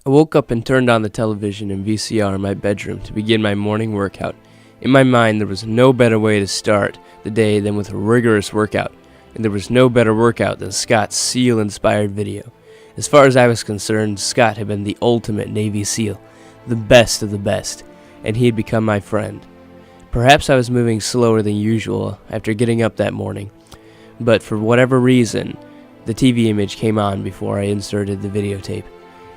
I woke up and turned on the television and VCR in my bedroom to begin my morning workout. In my mind, there was no better way to start the day than with a rigorous workout, and there was no better workout than Scott's SEAL-inspired video. As far as I was concerned, Scott had been the ultimate Navy SEAL, the best of the best, and he had become my friend. Perhaps I was moving slower than usual after getting up that morning, but for whatever reason, the TV image came on before I inserted the videotape,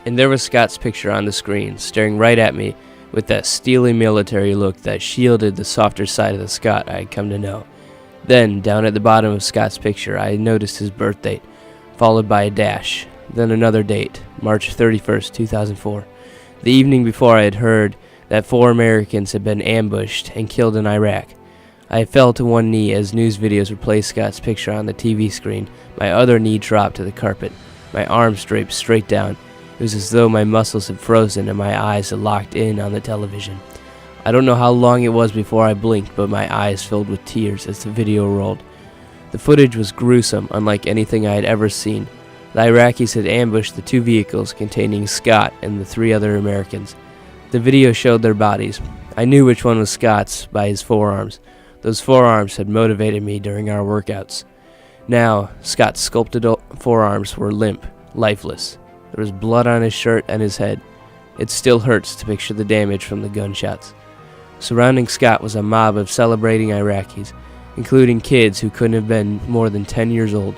and there was Scott's picture on the screen, staring right at me with that steely military look that shielded the softer side of the Scott I had come to know. Then, down at the bottom of Scott's picture, I noticed his birth date, followed by a dash, then another date, March 31st, 2004. The evening before I had heard that 4 Americans had been ambushed and killed in Iraq. I fell to one knee as news videos replaced Scott's picture on the TV screen. My other knee dropped to the carpet. My arms draped straight down. It was as though my muscles had frozen and my eyes had locked in on the television. I don't know how long it was before I blinked, but my eyes filled with tears as the video rolled. The footage was gruesome, unlike anything I had ever seen. The Iraqis had ambushed the 2 vehicles containing Scott and the 3 other Americans. The video showed their bodies. I knew which one was Scott's by his forearms. Those forearms had motivated me during our workouts. Now, Scott's sculpted forearms were limp, lifeless. There was blood on his shirt and his head. It still hurts to picture the damage from the gunshots. Surrounding Scott was a mob of celebrating Iraqis, including kids who couldn't have been more than 10 years old.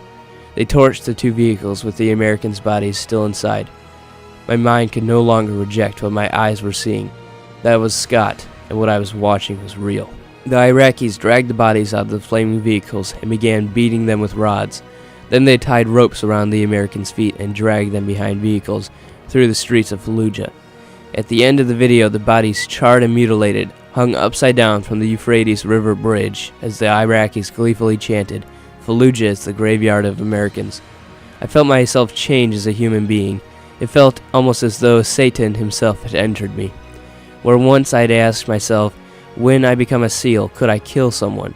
They torched the 2 vehicles with the Americans' bodies still inside. My mind could no longer reject what my eyes were seeing. That was Scott, and what I was watching was real. The Iraqis dragged the bodies out of the flaming vehicles and began beating them with rods. Then they tied ropes around the Americans' feet and dragged them behind vehicles through the streets of Fallujah. At the end of the video, the bodies, charred and mutilated, hung upside down from the Euphrates River Bridge as the Iraqis gleefully chanted, "Fallujah is the graveyard of Americans." I felt myself change as a human being. It felt almost as though Satan himself had entered me. Where once I'd asked myself, when I become a SEAL, could I kill someone?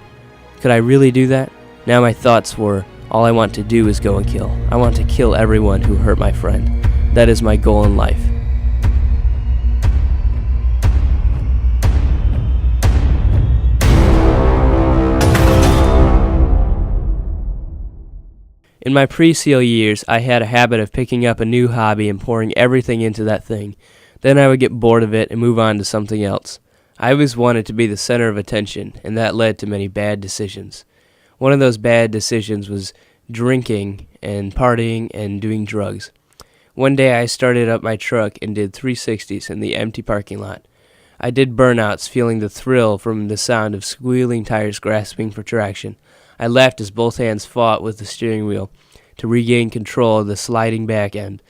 Could I really do that? Now my thoughts were, all I want to do is go and kill. I want to kill everyone who hurt my friend. That is my goal in life. In my pre-SEAL years, I had a habit of picking up a new hobby and pouring everything into that thing. Then I would get bored of it and move on to something else. I always wanted to be the center of attention, and that led to many bad decisions. One of those bad decisions was drinking and partying and doing drugs. One day I started up my truck and did 360s in the empty parking lot. I did burnouts, feeling the thrill from the sound of squealing tires grasping for traction. I laughed as both hands fought with the steering wheel to regain control of the sliding back end.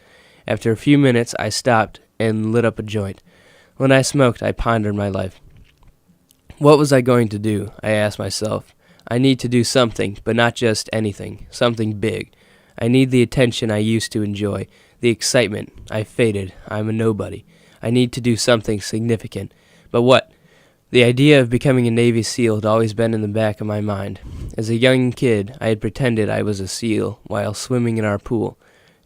After a few minutes, I stopped and lit up a joint. When I smoked, I pondered my life. What was I going to do? I asked myself. I need to do something, but not just anything, something big. I need the attention I used to enjoy, the excitement. I faded. I'm a nobody. I need to do something significant. But what? The idea of becoming a Navy SEAL had always been in the back of my mind. As a young kid, I had pretended I was a SEAL while swimming in our pool.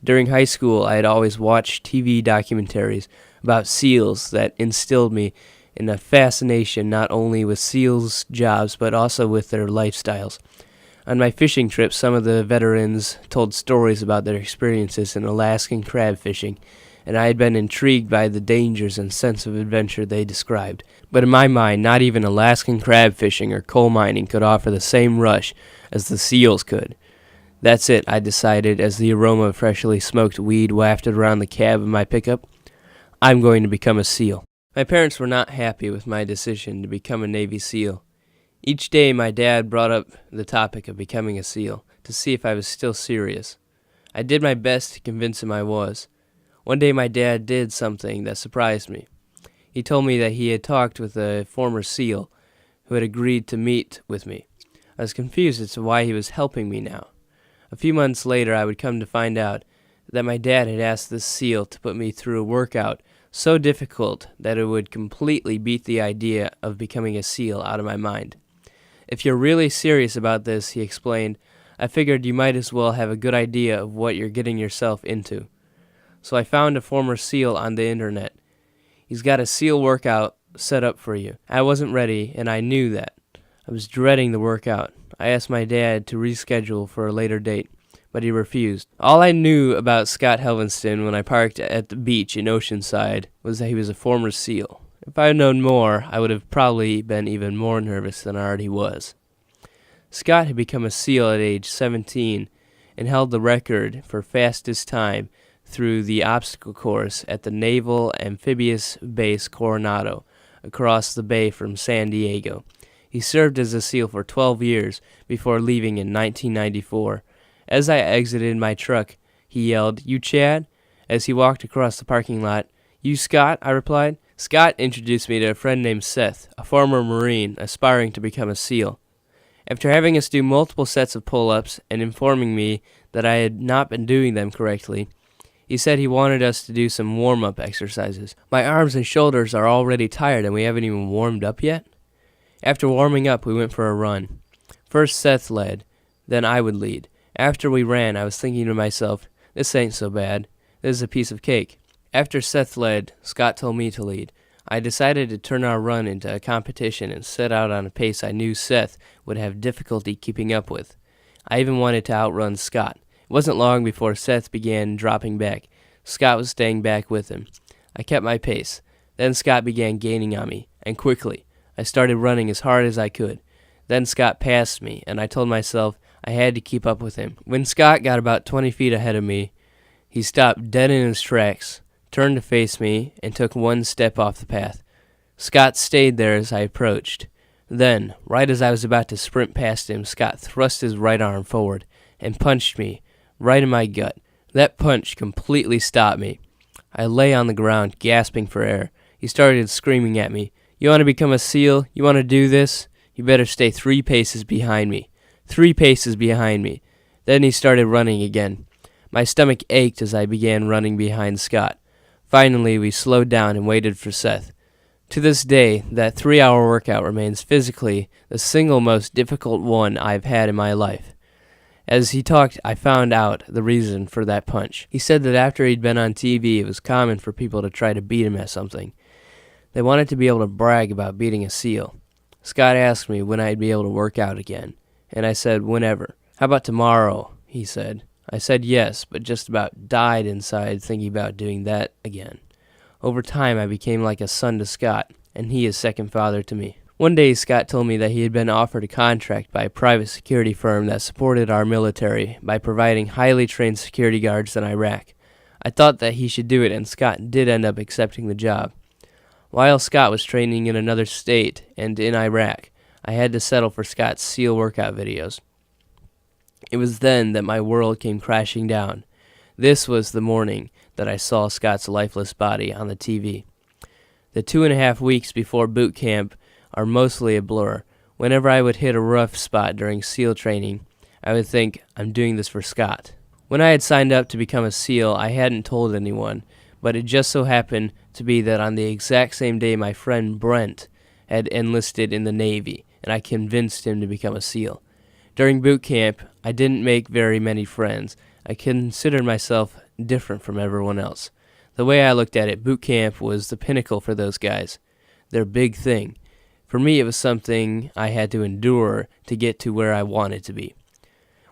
During high school, I had always watched TV documentaries about SEALs that instilled me in a fascination not only with SEALs' jobs but also with their lifestyles. On my fishing trips, some of the veterans told stories about their experiences in Alaskan crab fishing, and I had been intrigued by the dangers and sense of adventure they described. But in my mind, not even Alaskan crab fishing or coal mining could offer the same rush as the SEALs could. That's it, I decided as the aroma of freshly smoked weed wafted around the cab of my pickup. I'm going to become a SEAL. My parents were not happy with my decision to become a Navy SEAL. Each day my dad brought up the topic of becoming a SEAL to see if I was still serious. I did my best to convince him I was. One day my dad did something that surprised me. He told me that he had talked with a former SEAL who had agreed to meet with me. I was confused as to why he was helping me now. A few months later, I would come to find out that my dad had asked this SEAL to put me through a workout so difficult that it would completely beat the idea of becoming a SEAL out of my mind. If you're really serious about this, he explained, I figured you might as well have a good idea of what you're getting yourself into. so I found a former SEAL on the internet. He's got a SEAL workout set up for you. I wasn't ready, and I knew that. I was dreading the workout. I asked my dad to reschedule for a later date, but he refused. All I knew about Scott Helvenston when I parked at the beach in Oceanside was that he was a former SEAL. If I had known more, I would have probably been even more nervous than I already was. Scott had become a SEAL at age 17 and held the record for fastest time through the obstacle course at the Naval Amphibious Base Coronado, across the bay from San Diego. He served as a SEAL for 12 years before leaving in 1994. As I exited my truck, he yelled, "You Chad?" as he walked across the parking lot. "You Scott?" I replied. Scott introduced me to a friend named Seth, a former Marine aspiring to become a SEAL. After having us do multiple sets of pull-ups and informing me that I had not been doing them correctly, he said he wanted us to do some warm-up exercises. My arms and shoulders are already tired and we haven't even warmed up yet? After warming up, we went for a run. First Seth led, then I would lead. After we ran, I was thinking to myself, this ain't so bad. This is a piece of cake. After Seth led, Scott told me to lead. I decided to turn our run into a competition and set out on a pace I knew Seth would have difficulty keeping up with. I even wanted to outrun Scott. It wasn't long before Seth began dropping back. Scott was staying back with him. I kept my pace. Then Scott began gaining on me, and quickly. I started running as hard as I could. Then Scott passed me, and I told myself I had to keep up with him. When Scott got about 20 feet ahead of me, he stopped dead in his tracks, turned to face me, and took one step off the path. Scott stayed there as I approached. Then, right as I was about to sprint past him, Scott thrust his right arm forward and punched me right in my gut. That punch completely stopped me. I lay on the ground, gasping for air. He started screaming at me, "You want to become a SEAL? You want to do this? You better stay 3 paces behind me." 3 paces behind me. Then he started running again. My stomach ached as I began running behind Scott. Finally, we slowed down and waited for Seth. To this day, that 3-hour workout remains physically the single most difficult one I've had in my life. As he talked, I found out the reason for that punch. He said that after he'd been on TV, it was common for people to try to beat him at something. They wanted to be able to brag about beating a SEAL. Scott asked me when I'd be able to work out again, and I said whenever. "How about tomorrow?" he said. I said yes, but just about died inside thinking about doing that again. Over time, I became like a son to Scott, and he is second father to me. One day, Scott told me that he had been offered a contract by a private security firm that supported our military by providing highly trained security guards in Iraq. I thought that he should do it, and Scott did end up accepting the job. While Scott was training in another state and in Iraq, I had to settle for Scott's SEAL workout videos. It was then that my world came crashing down. This was the morning that I saw Scott's lifeless body on the TV. The 2.5 weeks before boot camp are mostly a blur. Whenever I would hit a rough spot during SEAL training, I would think, I'm doing this for Scott. When I had signed up to become a SEAL, I hadn't told anyone, but it just so happened to be that on the exact same day my friend Brent had enlisted in the Navy, and I convinced him to become a SEAL. During boot camp, I didn't make very many friends. I considered myself different from everyone else. The way I looked at it, boot camp was the pinnacle for those guys, their big thing. For me, it was something I had to endure to get to where I wanted to be.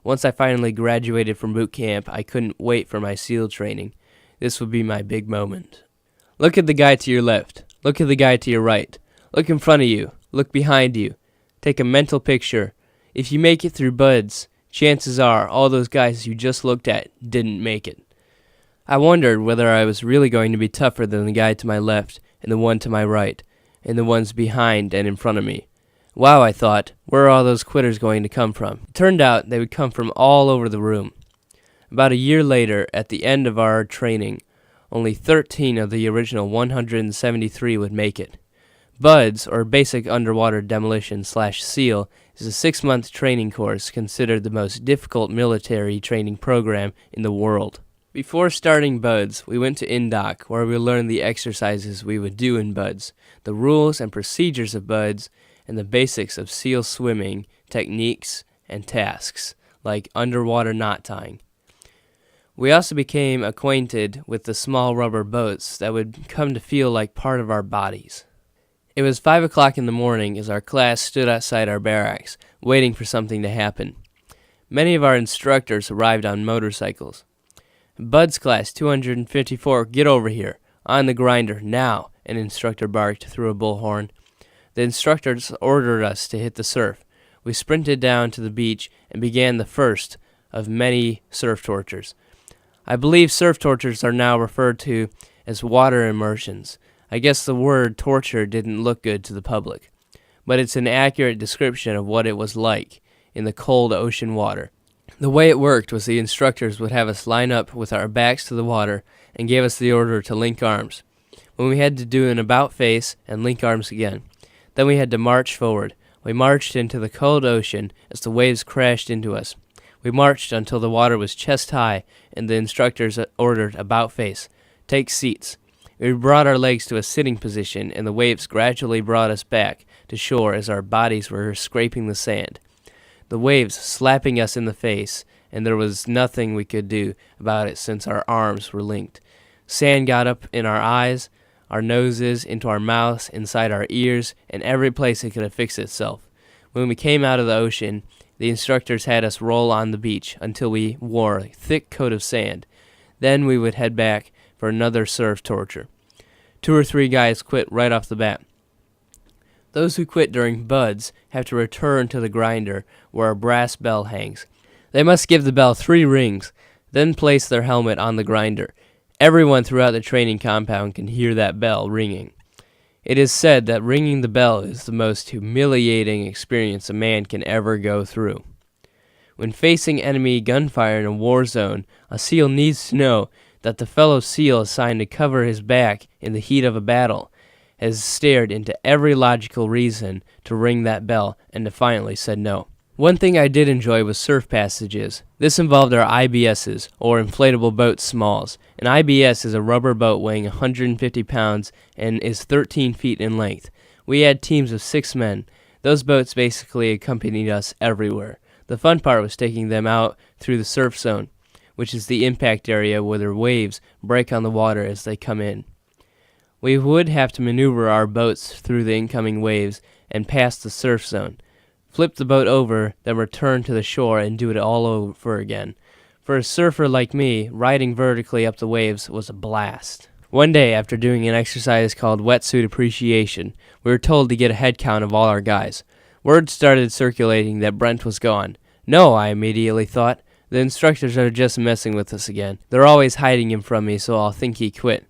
Once I finally graduated from boot camp, I couldn't wait for my SEAL training. This would be my big moment. Look at the guy to your left. Look at the guy to your right. Look in front of you. Look behind you. Take a mental picture. If you make it through BUDS, chances are all those guys you just looked at didn't make it. I wondered whether I was really going to be tougher than the guy to my left and the one to my right, and the ones behind and in front of me. Wow, I thought, where are all those quitters going to come from? It turned out they would come from all over the room. About a year later, at the end of our training, only 13 of the original 173 would make it. BUDS, or Basic Underwater Demolition / SEAL, is a 6-month training course considered the most difficult military training program in the world. Before starting BUDS, we went to INDOC, where we learned the exercises we would do in BUDS, the rules and procedures of BUDS, and the basics of SEAL swimming, techniques, and tasks, like underwater knot tying. We also became acquainted with the small rubber boats that would come to feel like part of our bodies. It was 5 o'clock in the morning as our class stood outside our barracks, waiting for something to happen. Many of our instructors arrived on motorcycles. "Bud's class 254, get over here. On the grinder, now," an instructor barked through a bullhorn. The instructors ordered us to hit the surf. We sprinted down to the beach and began the first of many surf tortures. I believe surf tortures are now referred to as water immersions. I guess the word torture didn't look good to the public, but it's an accurate description of what it was like in the cold ocean water. The way it worked was the instructors would have us line up with our backs to the water and gave us the order to link arms. When we had to do an about face and link arms again. Then we had to march forward. We marched into the cold ocean as the waves crashed into us. We marched until the water was chest high and the instructors ordered about face. Take seats. We brought our legs to a sitting position and the waves gradually brought us back to shore as our bodies were scraping the sand. The waves slapping us in the face, and there was nothing we could do about it since our arms were linked. Sand got up in our eyes, our noses, into our mouths, inside our ears, and every place it could affix itself. When we came out of the ocean, the instructors had us roll on the beach until we wore a thick coat of sand. Then we would head back for another surf torture. 2 or 3 guys quit right off the bat. Those who quit during buds have to return to the grinder where a brass bell hangs. They must give the bell 3 rings, then place their helmet on the grinder. Everyone throughout the training compound can hear that bell ringing. It is said that ringing the bell is the most humiliating experience a man can ever go through. When facing enemy gunfire in a war zone, a SEAL needs to know that the fellow SEAL assigned to cover his back in the heat of a battle has stared into every logical reason to ring that bell and defiantly said no. One thing I did enjoy was surf passages. This involved our IBSs, or inflatable boat smalls. An IBS is a rubber boat weighing 150 pounds and is 13 feet in length. We had teams of 6 men. Those boats basically accompanied us everywhere. The fun part was taking them out through the surf zone, which is the impact area where the waves break on the water as they come in. We would have to maneuver our boats through the incoming waves and past the surf zone, flip the boat over, then return to the shore and do it all over again. For a surfer like me, riding vertically up the waves was a blast. One day, after doing an exercise called wetsuit appreciation, we were told to get a head count of all our guys. Word started circulating that Brent was gone. No, I immediately thought. The instructors are just messing with us again. They're always hiding him from me, so I'll think he quit.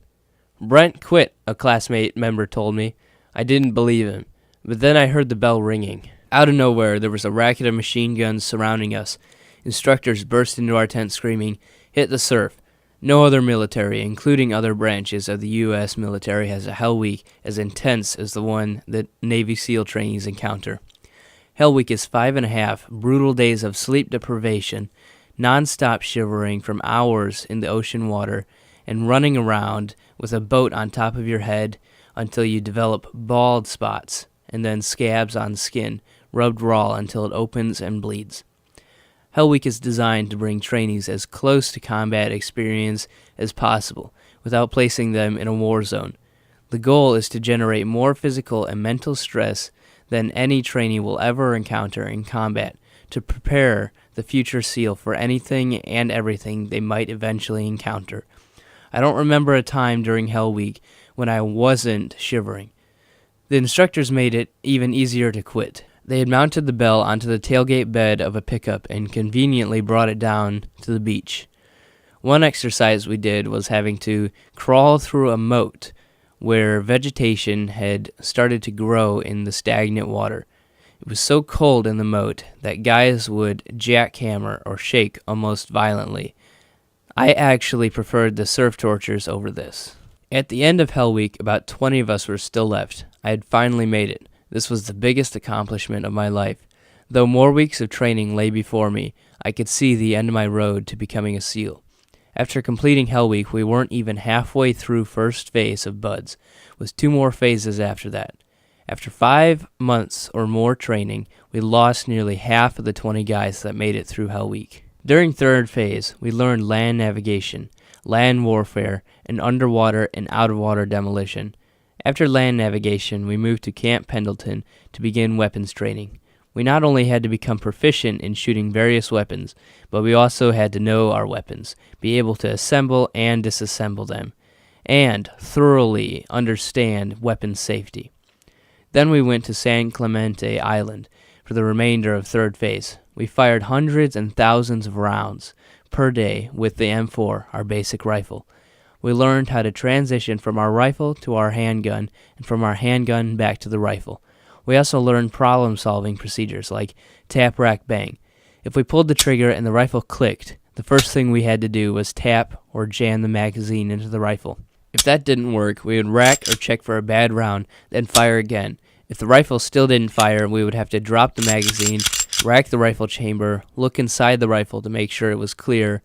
Brent quit, a classmate member told me. I didn't believe him, but then I heard the bell ringing. Out of nowhere, there was a racket of machine guns surrounding us. Instructors burst into our tent screaming, "Hit the surf." No other military, including other branches of the U.S. military, has a Hell Week as intense as the one that Navy SEAL trainees encounter. Hell Week is 5.5 brutal days of sleep deprivation, non-stop shivering from hours in the ocean water, and running around with a boat on top of your head until you develop bald spots and then scabs on skin, rubbed raw until it opens and bleeds. Hell Week is designed to bring trainees as close to combat experience as possible without placing them in a war zone. The goal is to generate more physical and mental stress than any trainee will ever encounter in combat to prepare the future SEAL for anything and everything they might eventually encounter. I don't remember a time during Hell Week when I wasn't shivering. The instructors made it even easier to quit. They had mounted the bell onto the tailgate bed of a pickup and conveniently brought it down to the beach. One exercise we did was having to crawl through a moat where vegetation had started to grow in the stagnant water. It was so cold in the moat that guys would jackhammer or shake almost violently. I actually preferred the surf tortures over this. At the end of Hell Week, about 20 of us were still left. I had finally made it. This was the biggest accomplishment of my life. Though more weeks of training lay before me, I could see the end of my road to becoming a SEAL. After completing Hell Week, we weren't even halfway through first phase of buds, with 2 more phases after that. After 5 months or more training, we lost nearly half of the 20 guys that made it through Hell Week. During third phase, we learned land navigation, land warfare, and underwater and out-of-water demolition. After land navigation, we moved to Camp Pendleton to begin weapons training. We not only had to become proficient in shooting various weapons, but we also had to know our weapons, be able to assemble and disassemble them, and thoroughly understand weapons safety. Then we went to San Clemente Island for the remainder of third phase. We fired hundreds and thousands of rounds per day with the M4, our basic rifle. We learned how to transition from our rifle to our handgun, and from our handgun back to the rifle. We also learned problem-solving procedures like tap, rack, bang. If we pulled the trigger and the rifle clicked, the first thing we had to do was tap or jam the magazine into the rifle. If that didn't work, we would rack or check for a bad round, then fire again. If the rifle still didn't fire, we would have to drop the magazine, rack the rifle chamber, look inside the rifle to make sure it was clear,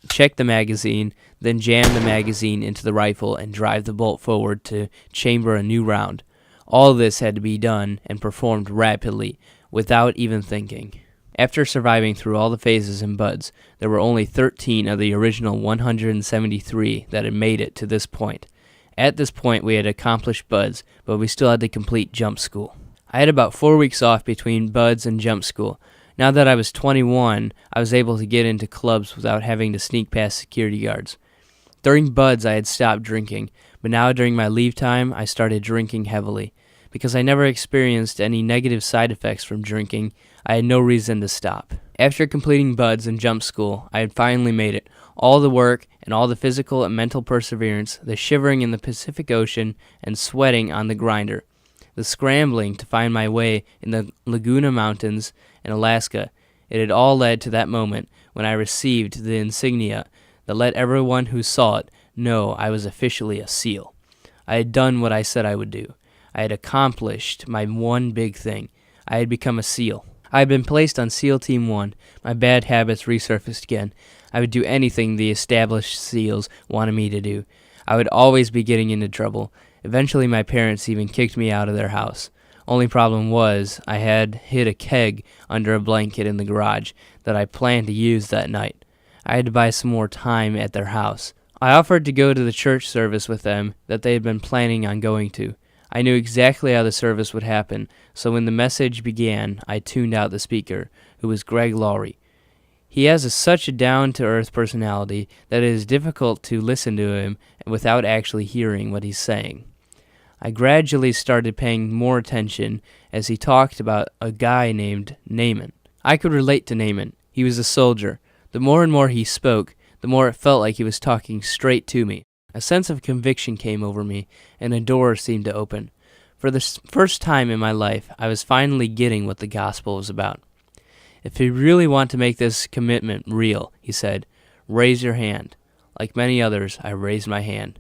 check the magazine, then jam the magazine into the rifle and drive the bolt forward to chamber a new round. All this had to be done and performed rapidly, without even thinking. After surviving through all the phases and buds, there were only 13 of the original 173 that had made it to this point. At this point, we had accomplished buds, but we still had to complete jump school. I had about 4 weeks off between buds and jump school. Now that I was 21, I was able to get into clubs without having to sneak past security guards. During buds, I had stopped drinking, but now during my leave time, I started drinking heavily. Because I never experienced any negative side effects from drinking, I had no reason to stop. After completing buds and jump school, I had finally made it. All the work and all the physical and mental perseverance, the shivering in the Pacific Ocean and sweating on the grinder, the scrambling to find my way in the Laguna Mountains in Alaska, it had all led to that moment when I received the insignia that let everyone who saw it know I was officially a SEAL. I had done what I said I would do. I had accomplished my one big thing. I had become a SEAL. I had been placed on SEAL Team 1. My bad habits resurfaced again. I would do anything the established SEALs wanted me to do. I would always be getting into trouble. Eventually my parents even kicked me out of their house. Only problem was I had hid a keg under a blanket in the garage that I planned to use that night. I had to buy some more time at their house. I offered to go to the church service with them that they had been planning on going to. I knew exactly how the service would happen, so when the message began, I tuned out the speaker, who was Greg Laurie. He has such a down-to-earth personality that it is difficult to listen to him without actually hearing what he's saying. I gradually started paying more attention as he talked about a guy named Naaman. I could relate to Naaman. He was a soldier. The more and more he spoke, the more it felt like he was talking straight to me. A sense of conviction came over me, and a door seemed to open. For the first time in my life, I was finally getting what the gospel was about. If you really want to make this commitment real, he said, raise your hand. Like many others, I raised my hand.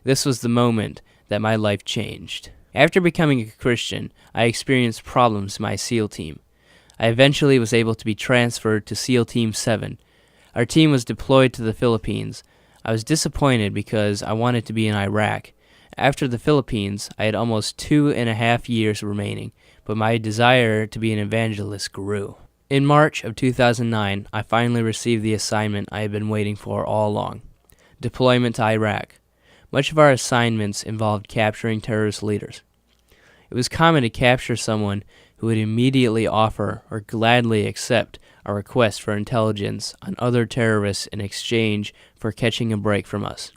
This was the moment that my life changed. After becoming a Christian, I experienced problems in my SEAL team. I eventually was able to be transferred to SEAL Team 7. Our team was deployed to the Philippines. I was disappointed because I wanted to be in Iraq. After the Philippines, I had almost 2.5 years remaining, but my desire to be an evangelist grew. In March of 2009, I finally received the assignment I had been waiting for all along: deployment to Iraq. Much of our assignments involved capturing terrorist leaders. It was common to capture someone who would immediately offer or gladly accept a request for intelligence on other terrorists in exchange for catching a break from us.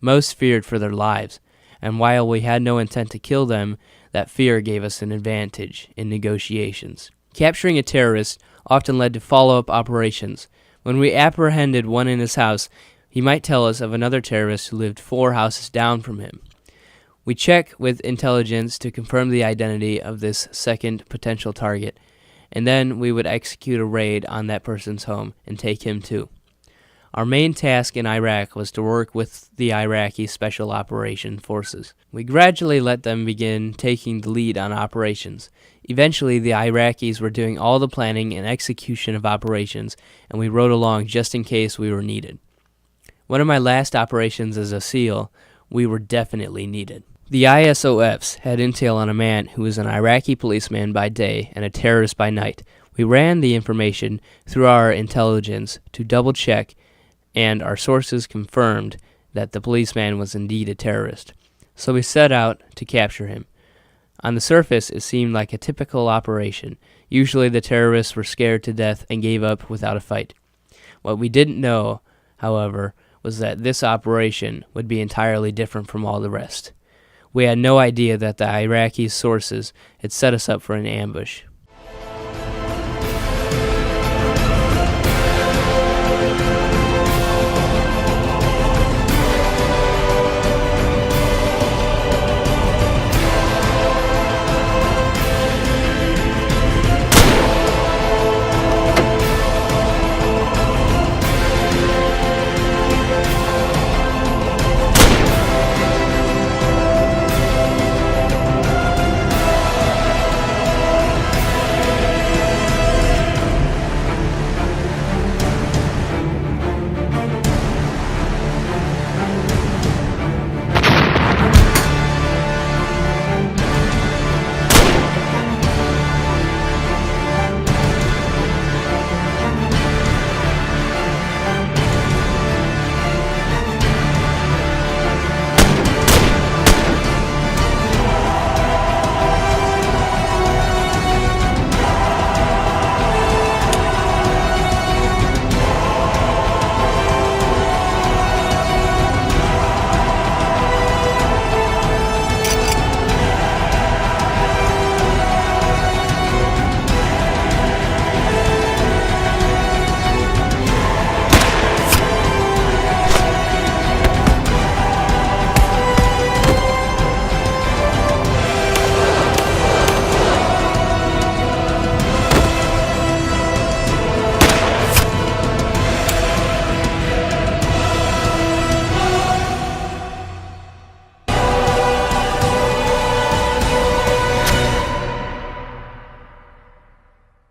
Most feared for their lives, and while we had no intent to kill them, that fear gave us an advantage in negotiations. Capturing a terrorist often led to follow-up operations. When we apprehended one in his house, he might tell us of another terrorist who lived 4 houses down from him. We check with intelligence to confirm the identity of this second potential target, and then we would execute a raid on that person's home and take him too. Our main task in Iraq was to work with the Iraqi Special Operations Forces. We gradually let them begin taking the lead on operations. Eventually, the Iraqis were doing all the planning and execution of operations, and we rode along just in case we were needed. One of my last operations as a SEAL, we were definitely needed. The ISOFs had intel on a man who was an Iraqi policeman by day and a terrorist by night. We ran the information through our intelligence to double-check, and our sources confirmed that the policeman was indeed a terrorist. So we set out to capture him. On the surface, it seemed like a typical operation. Usually the terrorists were scared to death and gave up without a fight. What we didn't know, however, was that this operation would be entirely different from all the rest. We had no idea that the Iraqi sources had set us up for an ambush.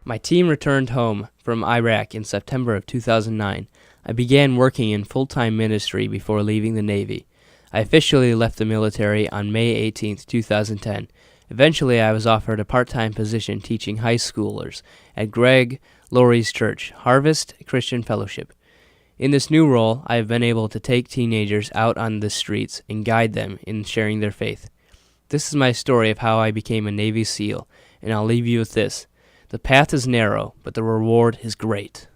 My team returned home from Iraq in September of 2009. I began working in full-time ministry before leaving the Navy. I officially left the military on May 18, 2010. Eventually, I was offered a part-time position teaching high schoolers at Greg Laurie's church, Harvest Christian Fellowship. In this new role, I have been able to take teenagers out on the streets and guide them in sharing their faith. This is my story of how I became a Navy SEAL, and I'll leave you with this. The path is narrow, but the reward is great.